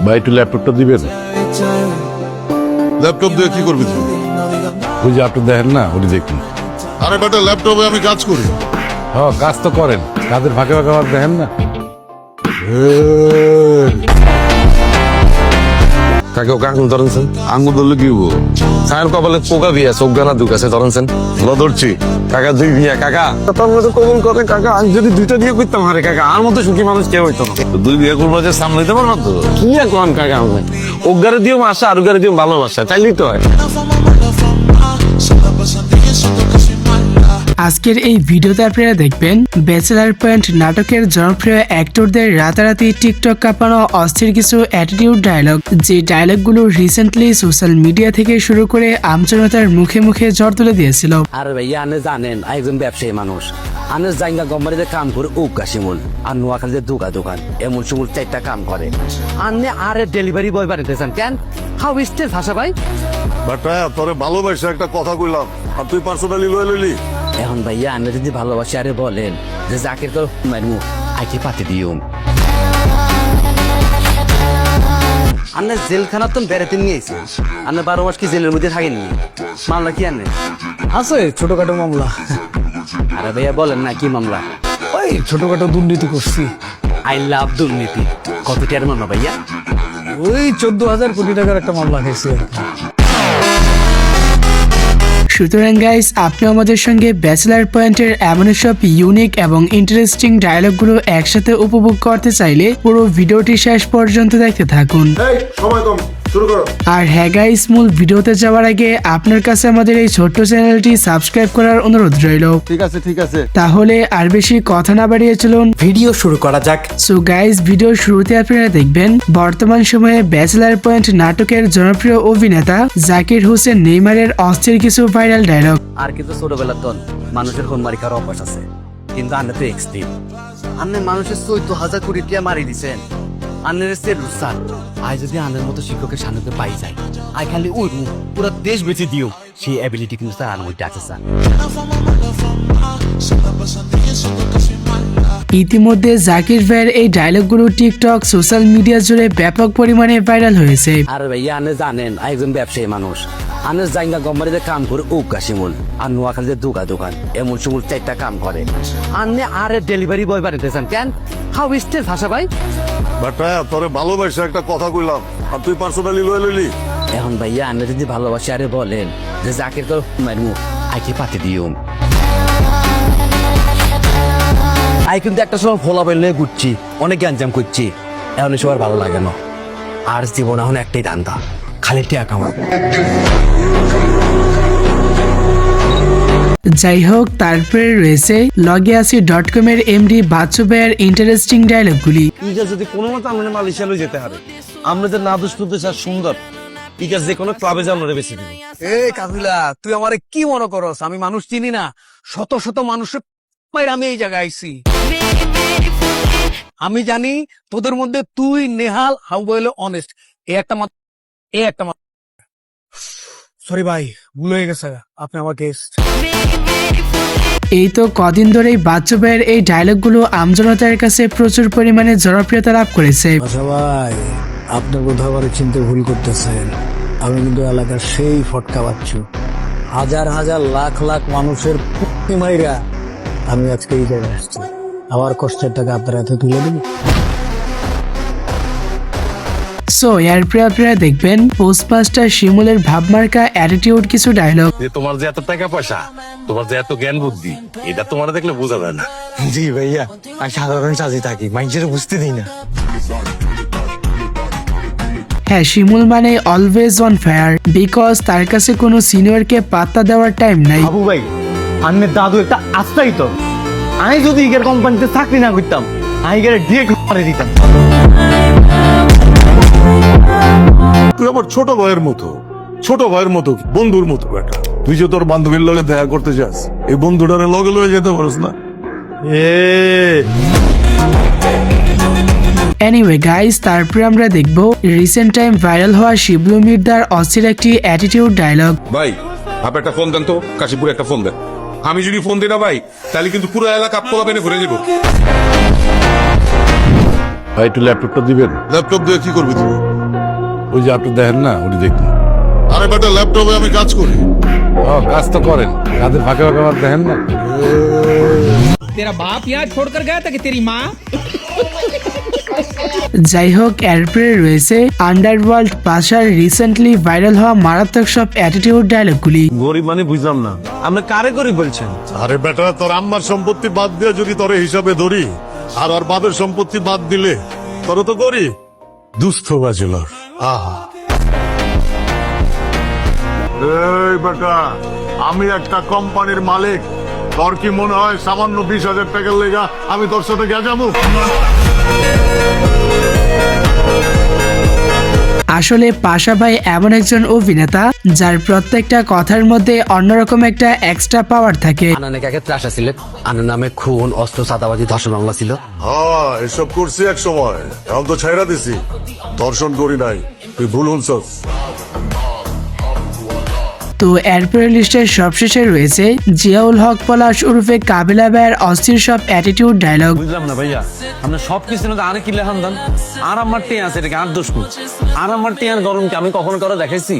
ভাই একটু ল্যাপটপটা দিবেন। ল্যাপটপ দিয়ে কি করবি তুই? ওই যে আপনি দেখেন না, ওটি দেখুন। আরে বেটা, ল্যাপটপে আমি কাজ করি। হ্যাঁ, কাজ তো করেন, কাজের ফাঁকে ফাঁকে আমার দেখেন না। কাকে ওকে আঙুল ধরেছেন? আঙ্গুল ধরলে কি হবো? সায়ের কপালে পোকা বিয়া চোখ গানা দুকাছে ধরেছেন। ধরছি। কাকা দুই বিয়া কাকা তোর মতো কবুল করে কাকা। আমি যদি দুইটা দিয়ে করতাম আরে কাকা, আর মতো সুখী মানুষ কেউ হইতো না। দুই বিয়ে করবো যে সামলাইতে পারবো তো। কি এখন কাকা আমি ওগারে দিও মাসা আর ওগারে দিও ভালোবাসা, চাইলেই তো হয়। আজকের এই ভিডিওতে আপনারা দেখবেন ব্যাচেলার পয়েন্ট নাটকের জনপ্রিয় অ্যাক্টরদের রাতারাতি টিকটক কাঁপানো অস্থির কিছু অ্যাটিটিউড ডায়লগ, যে ডায়লগগুলো রিসেন্টলি সোশ্যাল মিডিয়া থেকে শুরু করে আমজনতার মুখে মুখে ঝড় তুলে দিয়েছিল। আর ভাইয়া আনে জানেন একজন ব্যবসায়ী মানুষ, আনে জাইঙ্গা গম্বারিতে কাম করে উকা শিমুল আর নোয়াখালীতে দোকান এমন শিমুল 4টা কাম করে। আনে আরে ডেলিভারি বয় বানাইতেছেন কেন? হাউ স্টেজ ভাষা ভাই। বেটা তোরে ভালোবাসা একটা কথা কইলাম আর তুই পার্সোনালি লয়ে লইলি। এখন ভাইয়া আনে যদি ভালোবাসে আরে বলেন যে জাকির তো মারমু আইকে পাতি দিও। আন্নে জেলখানা তো বেড়াতে নিয়ে এসে আন্নে 12 মাস কি জেলের মধ্যে থাকেনি? মামলা কি আনে আছে? ছোটখাটো মামলা। আরে ভাইয়া বলেন না কি মামলা? ওই ছোটখাটো দুর্নীতি করছি। আই লাভ দুর্নীতি। কত টাকার মামলা ভাইয়া? ওই 14,000 কোটি টাকার একটা মামলা খেয়েছি। সুতরাং গাইস, আপনি আমাদের সঙ্গে ব্যাচেলার পয়েন্টের এমন সব ইউনিক এবং ইন্টারেস্টিং ডায়লগগুলো একসাথে উপভোগ করতে চাইলে পুরো ভিডিওটি শেষ পর্যন্ত দেখতে থাকুন। আর হ্যাঁ গাইস, মূল ভিডিওতে যাওয়ার আগে আপনার কাছে আমাদের এই ছোট্ট চ্যানেলটি সাবস্ক্রাইব করার অনুরোধ রইল। ঠিক আছে। তাহলে আর বেশি কথা না বাড়িয়ে চলুন ভিডিও শুরু করা যাক। সো গাইস, ভিডিও শুরুতে আপনারা দেখবেন বর্তমান সময়ে ব্যাচেলার পয়েন্ট নাটকের জনপ্রিয় অভিনেতা জাকির হোসেন নেইমারের অস্থির কিছু ভাইরাল ডায়লগ। আর কিন্তু ছোটবেলার তন মানুষের খুন মারি খাওয়ার অভ্যাস আছে, কিন্তু আন্নে তো এক্সট্রিম। আন্নে মানুষের 14,000 কোটি টাকা মারি দিছেন। আন্নের সে রুসান আই যদি আন্নের মতো শিক্ষকের সান্নিধ্যে পাই যায়, আই খালি ওই পুরো দেশ বেঁচে দিও। সেই অ্যাবিলিটি কিন্তু স্যার আনমই আছে স্যার। ইতিমধ্যে জাকির ভাইয়ের এই ডায়লগগুলো টিকটক সোশ্যাল মিডিয়া জুড়ে ব্যাপক পরিমাণে ভাইরাল হয়েছে। আর ভাইয়া আনে জানেন একজন ব্যবসায়ী মানুষ, আনে জাইঙ্গা গম্বারিতে কাম করে উকা শিমুল আর নোয়াখালীতে দোকান এমন শিমুল 4টা কাম করে। আনে আরে ডেলিভারি বয় বানাইতেছেন কেন? হাউ স্টেজ ভাষা ভাই। বেটা তোরে ভালোবাসা একটা কথা কইলাম আর তুই পার্সোনালি লয়ে লইলি। এখন ভাইয়া আনে যদি ভালোবাসে আরে বলেন যে জাকির তো মারমু আইকে পাতি দিও। আই কিন্তু একটা সময় ফোলা বেলে ঘুরছি, অনেক গ্যাঞ্জাম করছি, এখন সবার ভালো লাগে না। আর জীবন এখন একটাই ধান্দা, খালি টাকা কামানো। যাই হোক, তারপরে রয়েছে logiasi.com এর এমডি বাচ্চু ভাইয়ের ইন্টারেস্টিং ডায়লগগুলি। ইটা যদি কোনো মতো আমরা মালয়েশিয়ালে যেতে হবে, আমরা যে না দুষ্প্রদেশ আর সুন্দর ইটা যে কোনো ক্লাবে যে আমরা বেশি দিব। এই কাবিলা, তুই আমারে কি মনে করস? আমি মানুষ চিনি না? শত শত মানুষের মাইর আমি এই জায়গায় আইছি। আমি জানি তোদের মধ্যে তুই নেহাল হাউ বলে অনেস্ট। সরি ভাই, ভুল হয়ে গেছে। আপনি আমার গেস্ট। এই তো কদিন ধরেই বাচ্চু ভাইয়ের এই ডায়লগগুলো আমজনতার কাছে প্রচুর পরিমাণে জনপ্রিয়তা লাভ করেছে। আচ্ছা ভাই, আপনি কোথাও আবার চিনতে ভুল করতেছেন। আমি কিন্তু এলাকার সেই ফটকা বাচ্চু, হাজার হাজার লাখ লাখ মানুষের পুঁতি মাইরা আমি আজকে এই জায়গায় আসছি। আমার কষ্টের টাকা আপনার হাতে তুলে দিন। সো এরপরে আপনারা দেখবেন পোস্টমাস্টার শিমুলের ভাবমার্কা অ্যাটিটিউড কিছু ডায়লগ। যে তোমার যে এত টাকা পয়সা, তোমার যে এত জ্ঞান বুদ্ধি, এটা তোমার দেখলে বোঝা যায় না। জি ভাইয়া, আমি সাধারণ সাজি থাকি, মানুষের বুঝতে দিই না। হ্যাঁ, শিমুল মানে অলওয়েজ অন ফায়ার, বিকজ তার কাছে কোনো সিনিয়রকে পাত্তা দেওয়ার টাইম নাই। বাবু ভাই, আন্নের দাদু একটা আস্তাই তো। আমি যদি ইগের কোম্পানিতে চাকরি না করতাম, আমি ইগের ডিরেক্ট মারে দিতাম। তুই আমার ছোট ভাইয়ের মতো বন্ধুর মতো বেটা। তুই যে তোর বান্ধবীর লগে দেখা করতে যাস, এই বন্ধুটারে লগে লয়ে যেতে পারিস না? এনিওয়ে গাইস, তারপরে আমরা দেখব রিসেন্ট টাইম ভাইরাল হওয়া শিবলু মির্দার অস্থির একটি অ্যাটিটিউড ডায়লগ। ভাই আপনি একটা ফোন দেন তো, কাশীপুরে একটা ফোন দেন। আমি যদি ফোন দিই না ভাই, তাহলে কিন্তু পুরো এলাকা পোলা পেনে ঘুরে যাবো। ভাই একটু ল্যাপটপটা দিবেন। ল্যাপটপ দিয়ে কি করবি তুই? ওই যে আপনি দেখেন না উনি দেখুন। আরে বেটা ল্যাপটপে আমি কাজ করি। ও কাজ তো করেন, কাজের ফাঁকে ফাঁকে আমার দেখেন না। तेरा बाप यहाँ छोड़कर गया था कि तेरी माँ? যাই হোক, এরপরে রয়েছে আন্ডারওয়ার্ল্ড পাশার রিসেন্টলি ভাইরাল হওয়া মারাত্মক সব অ্যাটিটিউড ডায়লগগুলি। গরিব মানে বুঝলাম না, আপনি কারে গরিব বলছেন? আরে বেটা তোর আম্মার সম্পত্তি বাদ দিয়ে যদি তোরে হিসাবে ধরি আর ওর বাপের সম্পত্তি বাদ দিলে তোর তো করি দুস্থ ব্যাচেলর। আহা এই বেটা, আমি একটা কোম্পানির মালিক, তোর কি মনে হয় সামান্য 20,000 টাকার লেগা আমি তোর সাথে গেজামু? আসলে পাশা ভাই এমন একজন অভিনেতা যার প্রত্যেকটা কথার মধ্যে অন্যরকম একটা এক্সট্রা পাওয়ার থাকে। আনানে কাকে ত্রাসা ছিল, আনার নামে খুন, অস্ত্র, চাঁদাবাজি, ধর্ষণ মামলা ছিল। হ্যাঁ এসব করছি এক সময়, এখন তো ছাইরা দিছি। দর্শন করি নাই, তুই ভুল শুনছস। তো এরপরে লিস্টের সবশেষে রয়েছে জিয়াউল হক পলাশ উর্ফে কাবিলা ভাইয়ের অস্থির সব অ্যাটিটিউড ডায়লগ। বুঝলাম না ভাইয়া, আপনার সব কিছু না আরে কিলে হামদান আর আমার টিয়া আছে, এটাকে আর দোষ করছি। আর আমার টিয়ার গরমকে আমি কখনো কারো দেখাইছি?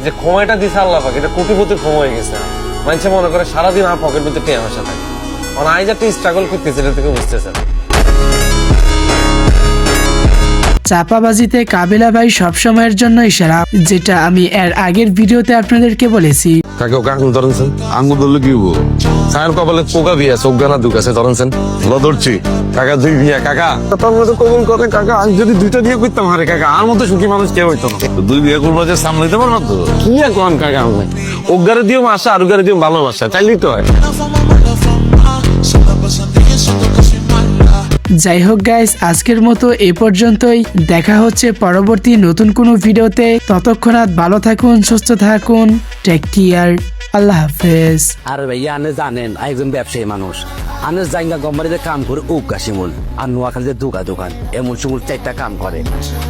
যে সময়টা দিছে আল্লাহ পাক, এটা কোটিপতির সময় হয়ে গেছে। মানুষে মনে করে সারাদিন আর পকেট ভিতরে টিয়া বসা থাকে, মানে আই যাতে স্ট্রাগল করতেছে এটা থেকে বুঝতেছে। চাপাবাজিতে কাবিলা ভাই সবসময়ের জন্য ইশারা, যেটা আমি এর আগের ভিডিওতে আপনাদেরকে বলেছি। কাকে ওকে আঙুল ধরেছেন? আঙুল ধরলে কি হবো? সায়ের কপালে পোকা বিয়া, চোখ গানা দুকাছে ধরেছেন। ধরছি কাকা, দুই বিয়া কাকা, তার মতো কবুল করে কাকা। আমি যদি দুইটা দিয়ে করতাম হারে কাকা, আর মতো সুখী মানুষ কেউ হইতো না। দুই বিয়া করবো যে সামলাইতে পারবো তো কি এখন কাকা? আমি ওগারে দিও মাসা আর ওগারে দিও ভালোবাসা, চাইলেই তো হয়। যাই হোক গাইস, আজকের মতো এ পর্যন্তই। দেখা হচ্ছে পরবর্তী নতুন কোনো ভিডিওতে। ততক্ষণাৎ ভালো থাকুন, সুস্থ থাকুন, টেক কেয়ার, আল্লাহ হাফেজ। আরে ভাইয়া আনে জানেন একজন ব্যবসায়ী মানুষ, আনে জাইঙ্গা কোম্পানিতে কাম করে উকা শিমুল আর নোয়াখালীতে দোকান এমন শিমুল 4টা কাম করে।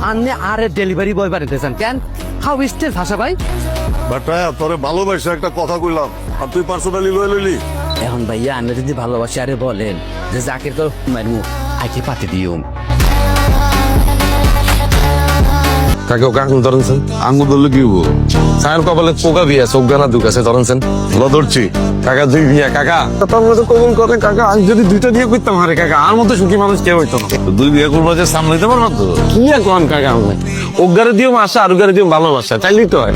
আনে আরে ডেলিভারি বয় বানাইতেছেন কেন? হাউ স্টেজ ভাষা ভাই। বেটা তোরে ভালোবাসা একটা কথা কইলাম আর তুই পার্সোনালি লয়ে লইলি। এখন ভাইয়া আনে যদি ভালোবাসি আরে বলেন যে জাকির তো মারমু আইকে পাতি দিও। কাকে ওকে আঙুল ধরেছেন? আঙুল ধরলে কি হবো? সায়ের কপালে পোকা বিয়া, চোখ গানা দুকাছে ধরেছেন। ধরছি কাকা, দুই বিয়া কাকা, তার মতো কবুল করে কাকা। আমি যদি দুইটা দিয়ে করতাম হারে কাকা, আর মতো সুখী মানুষ কেউ হইতো না। দুই বিয়া করবো যে সামলাইতে পারবো তো কি এখন কাকা? আমি ওগারে দিও মাসা আর ওগারে দিও ভালোবাসা, চাইলেই তো হয়।